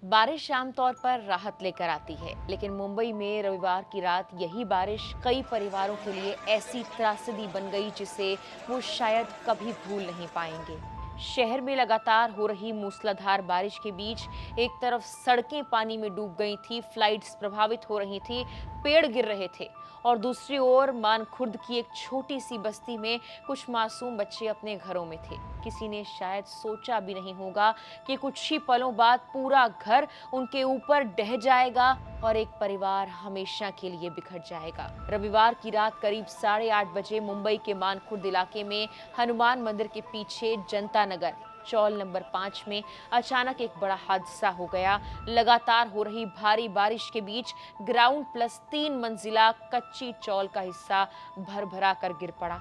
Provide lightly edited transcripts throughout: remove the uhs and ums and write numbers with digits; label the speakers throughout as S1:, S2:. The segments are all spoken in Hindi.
S1: बारिश आमतौर पर राहत लेकर आती है, लेकिन मुंबई में रविवार की रात यही बारिश कई परिवारों के लिए ऐसी त्रासदी बन गई जिसे वो शायद कभी भूल नहीं पाएंगे। शहर में लगातार हो रही मूसलाधार बारिश के बीच एक तरफ सड़कें पानी में डूब गई थी, फ्लाइट्स प्रभावित हो रही थी, पेड़ गिर रहे थे और दूसरी ओर मानखुर्द की एक छोटी सी बस्ती में कुछ मासूम बच्चे अपने घरों में थे। किसी ने शायद सोचा भी नहीं होगा कि कुछ ही पलों बाद पूरा घर उनके ऊपर ढह जाएगा और एक परिवार हमेशा के लिए बिखर जाएगा। रविवार की रात करीब 8:30 बजे मुंबई के मानखुर्द इलाके में हनुमान मंदिर के पीछे जनता नगर चौल नंबर 5 में अचानक एक बड़ा हादसा हो गया। लगातार हो रही भारी बारिश के बीच ग्राउंड प्लस 3 मंजिला कच्ची चौल का हिस्सा भर भरा कर गिर पड़ा।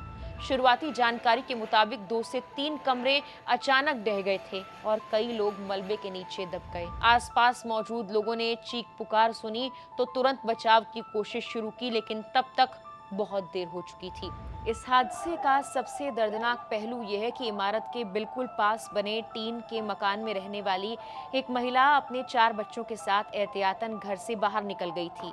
S1: शुरुआती जानकारी के मुताबिक 2 से 3 कमरे अचानक ढह गए थे और कई लोग मलबे के नीचे दब गए। आसपास मौजूद लोगों ने चीख पुकार सुनी तो तुरंत बचाव की कोशिश शुरू की, लेकिन तब तक बहुत देर हो चुकी थी। इस हादसे का सबसे दर्दनाक पहलू यह है कि इमारत के बिल्कुल पास बने टीन के मकान में रहने वाली एक महिला अपने 4 बच्चों के साथ एहतियातन घर से बाहर निकल गई थी,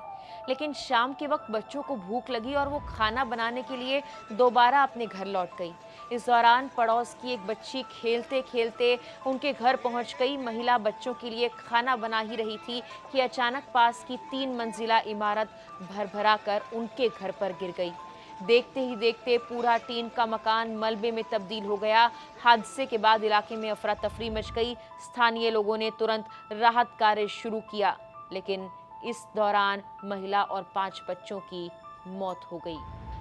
S1: लेकिन शाम के वक्त बच्चों को भूख लगी और वो खाना बनाने के लिए दोबारा अपने घर लौट गई। इस दौरान पड़ोस की एक बच्ची खेलते खेलते उनके घर पहुंच गई। महिला बच्चों के लिए खाना बना ही रही थी कि अचानक पास की 3 मंजिला इमारत भर भरा कर उनके घर पर गिर गई। देखते ही देखते पूरा टीन का मकान मलबे में तब्दील हो गया। हादसे के बाद इलाके में अफरा तफरी मच गई। स्थानीय लोगों ने तुरंत राहत कार्य शुरू किया, लेकिन इस दौरान महिला और 5 बच्चों की मौत हो गई।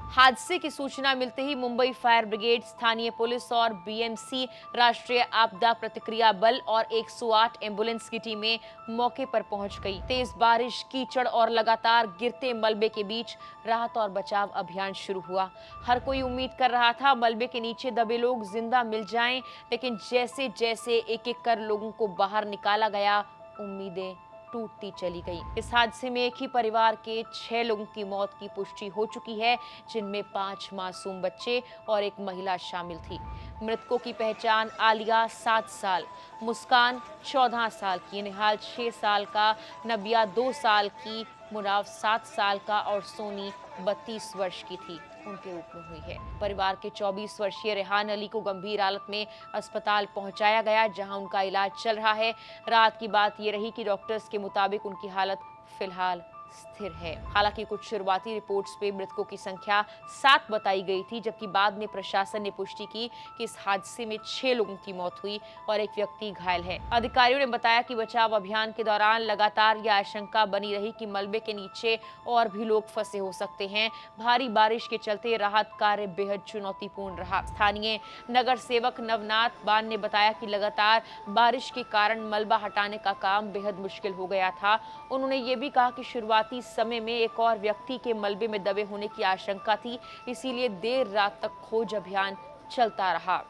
S1: हादसे की सूचना मिलते ही मुंबई फायर ब्रिगेड, स्थानीय पुलिस और बीएमसी राष्ट्रीय आपदा प्रतिक्रिया बल और 108 एम्बुलेंस की टीमें मौके पर पहुंच गई। तेज बारिश, कीचड़ और लगातार गिरते मलबे के बीच राहत और बचाव अभियान शुरू हुआ। हर कोई उम्मीद कर रहा था मलबे के नीचे दबे लोग जिंदा मिल जाएं, लेकिन जैसे जैसे एक एक कर लोगों को बाहर निकाला गया, उम्मीदें टूटती चली गई। इस हादसे में एक ही परिवार के 6 लोगों की मौत की पुष्टि हो चुकी है, जिनमें 5 मासूम बच्चे और एक महिला शामिल थी। मृतकों की पहचान आलिया 7 साल, मुस्कान 14 साल की, निहाल 6 साल का, नबिया 2 साल की, मुनाव 7 साल का और सोनी 32 वर्ष की थी, उनके रूप में हुई है। परिवार के 24 वर्षीय रेहान अली को गंभीर हालत में अस्पताल पहुंचाया गया, जहां उनका इलाज चल रहा है। रात की बात ये रही कि डॉक्टर्स के मुताबिक उनकी हालत फिलहाल स्थिर है। हालांकि कुछ शुरुआती रिपोर्ट्स पे मृतकों की संख्या 7 बताई गई थी, जबकि बाद में प्रशासन ने पुष्टि की कि इस हादसे में 6 लोगों की मौत हुई और एक व्यक्ति घायल है। अधिकारियों ने बताया कि बचाव अभियान के दौरान लगातार यह आशंका बनी रही कि मलबे के नीचे और भी लोग फंसे हो सकते हैं। भारी बारिश के चलते राहत कार्य बेहद चुनौतीपूर्ण रहा। स्थानीय नगर सेवक नवनाथ बान ने बताया कि लगातार बारिश के कारण मलबा हटाने का काम बेहद मुश्किल हो गया था। उन्होंने ये भी कहा कि शुरुआती समय में एक और व्यक्ति के मलबे में दबे होने की आशंका थी, इसीलिए देर रात तक खोज अभियान चलता रहा।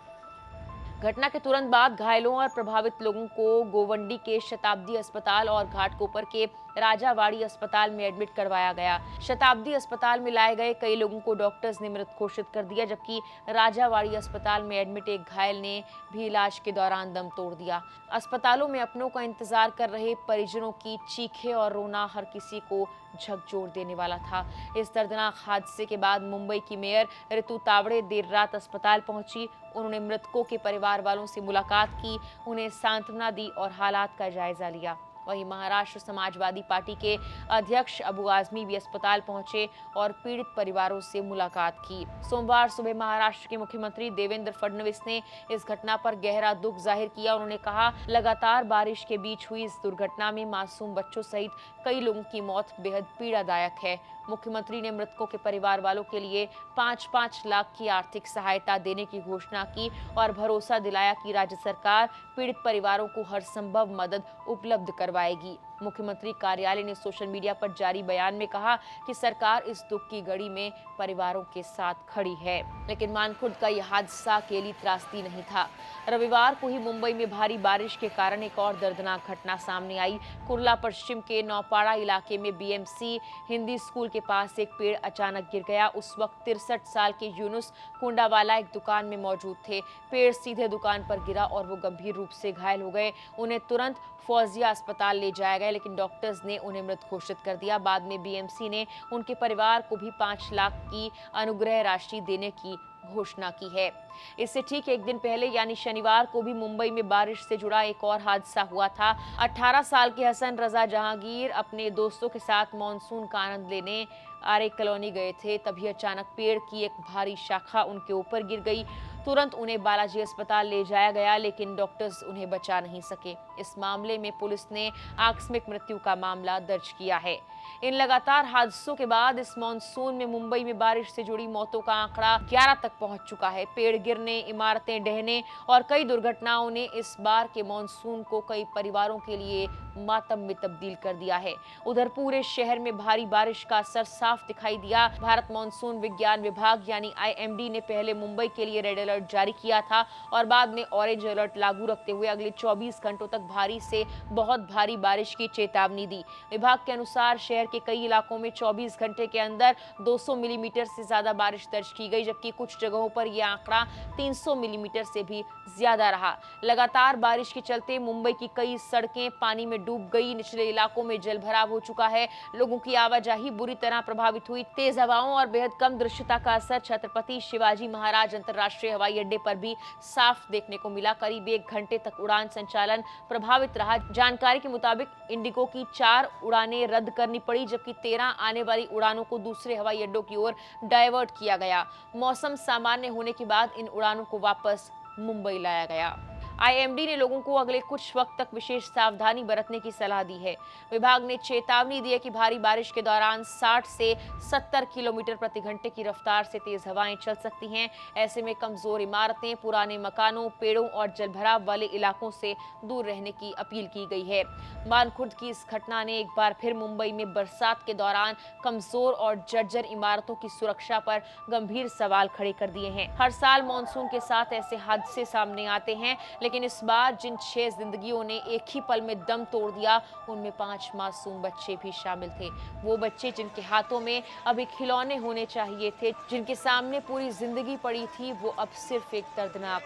S1: घटना के तुरंत बाद घायलों और प्रभावित लोगों को गोवंडी के शताब्दी अस्पताल और घाटकोपर के राजावाड़ी अस्पताल में एडमिट करवाया गया। शताब्दी अस्पताल में लाए गए कई लोगों को डॉक्टर्स ने मृत घोषित कर दिया, जबकि राजावाड़ी अस्पताल में एडमिट एक घायल ने भी इलाज के दौरान दम तोड़ दिया। अस्पतालों में अपनों का इंतजार कर रहे परिजनों की चीखें और रोना हर किसी को झकझोर देने वाला था। इस दर्दनाक हादसे के बाद मुंबई की मेयर ऋतु तावड़े देर रात अस्पताल पहुंची। उन्होंने मृतकों के परिवार वालों से मुलाकात की, उन्हें सांत्वना दी और हालात का जायजा लिया। वहीं महाराष्ट्र समाजवादी पार्टी के अध्यक्ष अबू आजमी भी अस्पताल पहुंचे और पीड़ित परिवारों से मुलाकात की। सोमवार सुबह महाराष्ट्र के मुख्यमंत्री देवेंद्र फडणवीस ने इस घटना पर गहरा दुख जाहिर किया। उन्होंने कहा, लगातार बारिश के बीच हुई इस दुर्घटना में मासूम बच्चों सहित कई लोगों की मौत बेहद पीड़ादायक है। मुख्यमंत्री ने मृतकों के परिवार वालों के लिए 5-5 लाख की आर्थिक सहायता देने की घोषणा की और भरोसा दिलाया कि राज्य सरकार पीड़ित परिवारों को हर संभव मदद उपलब्ध करवाएगी। मुख्यमंत्री कार्यालय ने सोशल मीडिया पर जारी बयान में कहा कि सरकार इस दुख की घड़ी में परिवारों के साथ खड़ी है। लेकिन मानखुर्द का यह हादसा अकेली त्रासदी नहीं था। रविवार को ही मुंबई में भारी बारिश के कारण एक और दर्दनाक घटना सामने आई। कुर्ला पश्चिम के नौपाड़ा इलाके में बीएमसी हिंदी स्कूल के पास एक पेड़ अचानक गिर गया। उस वक्त 63 साल के यूनुस कुंडावाला एक दुकान में मौजूद थे। पेड़ सीधे दुकान पर गिरा और वो गंभीर रूप से घायल हो गए। उन्हें तुरंत फौजिया अस्पताल अस्पताल ले जाया गया, लेकिन डॉक्टर्स ने उन्हें मृत घोषित कर दिया। बाद में बीएमसी ने उनके परिवार को भी 5 लाख की अनुग्रह राशि देने की घोषणा की है। इससे ठीक एक दिन पहले यानी शनिवार को भी मुंबई में बारिश से जुड़ा एक और हादसा हुआ था। 18 साल के हसन रजा जहांगीर अपने दोस्तों के साथ मानसून का आनंद लेने आरे कॉलोनी गए थे। तभी अचानक पेड़ की एक भारी शाखा उनके ऊपर गिर गई। तुरंत उन्हें बालाजी अस्पताल ले जाया गया, लेकिन डॉक्टर्स उन्हें बचा नहीं सके। इस मामले में पुलिस ने आकस्मिक मृत्यु का मामला दर्ज किया है। इन लगातार हादसों के बाद इस मानसून में मुंबई में बारिश से जुड़ी मौतों का आंकड़ा 11 तक पहुंच चुका है। पेड़ गिरने, इमारतें ढहने और कई दुर्घटनाओं ने इस बार के मानसून को कई परिवारों के लिए मातम में तब्दील कर दिया है। उधर पूरे शहर में भारी बारिश का असर साफ दिखाई दिया। भारत मानसून विज्ञान विभाग यानी आईएमडी ने पहले मुंबई के लिए रेड अलर्ट जारी किया था और बाद में ऑरेंज अलर्ट लागू रखते हुए अगले 24 घंटों तक भारी से बहुत भारी बारिश की चेतावनी दी। विभाग के अनुसार शहर के कई इलाकों में 24 घंटे के अंदर 200 मिलीमीटर से ज्यादा बारिश दर्ज की गई, जबकि कुछ जगहों पर यह आंकड़ा 300 मिलीमीटर से भी ज्यादा रहा। लगातार बारिश के चलते मुंबई की कई सड़कें पानी में डूब गई। निचले इलाकों में जलभराव हो चुका है। लोगों की आवाजाही बुरी तरह प्रभावित हुई। तेज हवाओं और बेहद कम दृश्यता का असर छत्रपति शिवाजी महाराज अंतर्राष्ट्रीय हवाई अड्डे पर भी साफ देखने को मिला। करीब 1 घंटे तक उड़ान संचालन प्रभावित रहा। जानकारी के मुताबिक इंडिगो की 4 उड़ानें रद्द करनी पड़ी, जबकि 13 आने वाली उड़ानों को दूसरे हवाई अड्डों की ओर डायवर्ट किया गया। मौसम सामान्य होने के बाद इन उड़ानों को वापस मुंबई लाया गया। आईएमडी ने लोगों को अगले कुछ वक्त तक विशेष सावधानी बरतने की सलाह दी है। विभाग ने चेतावनी दी है कि भारी बारिश के दौरान 60 से 70 किलोमीटर प्रति घंटे की रफ्तार से तेज हवाएं चल सकती हैं। ऐसे में कमजोर इमारतें, पुराने मकानों, पेड़ों और जलभराव वाले इलाकों से दूर रहने की अपील की गई है। मानखुर्द की इस घटना ने एक बार फिर मुंबई में बरसात के दौरान कमजोर और जर्जर इमारतों की सुरक्षा पर गंभीर सवाल खड़े कर दिए हैं। हर साल मानसून के साथ ऐसे हादसे सामने आते हैं, लेकिन इस बार जिन 6 जिंदगियों ने एक ही पल में दम तोड़ दिया, उनमें 5 मासूम बच्चे भी शामिल थे। वो बच्चे जिनके हाथों में अभी खिलौने होने चाहिए थे, जिनके सामने पूरी जिंदगी पड़ी थी, वो अब सिर्फ एक दर्दनाक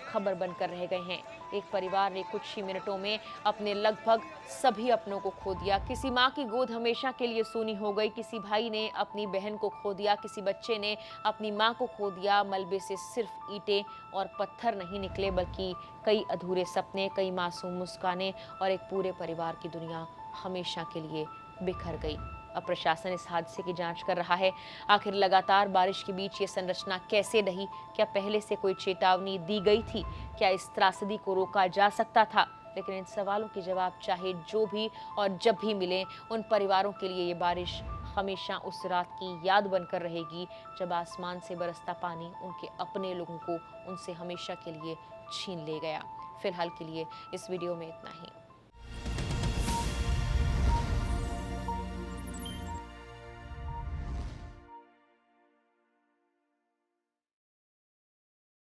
S1: खबर बनकर रह गए हैं। एक परिवार ने कुछ ही मिनटों में अपने लगभग सभी अपनों को खो दिया। किसी माँ की गोद हमेशा के लिए सूनी हो गई, किसी भाई ने अपनी बहन को खो दिया, किसी बच्चे ने अपनी माँ को खो दिया। मलबे से सिर्फ ईंटें और पत्थर नहीं निकले, बल्कि कई अधूरे सपने, कई मासूम मुस्कानें और एक पूरे परिवार की दुनिया हमेशा के लिए बिखर गई। अब प्रशासन इस हादसे की जांच कर रहा है। आखिर लगातार बारिश के बीच ये संरचना कैसे ढही? क्या पहले से कोई चेतावनी दी गई थी? क्या इस त्रासदी को रोका जा सकता था? लेकिन इन सवालों के जवाब चाहे जो भी और जब भी मिले, उन परिवारों के लिए ये बारिश हमेशा उस रात की याद बनकर रहेगी जब आसमान से बरसता पानी उनके अपने लोगों को उनसे हमेशा के लिए छीन ले गया। फिलहाल के लिए इस वीडियो में इतना ही।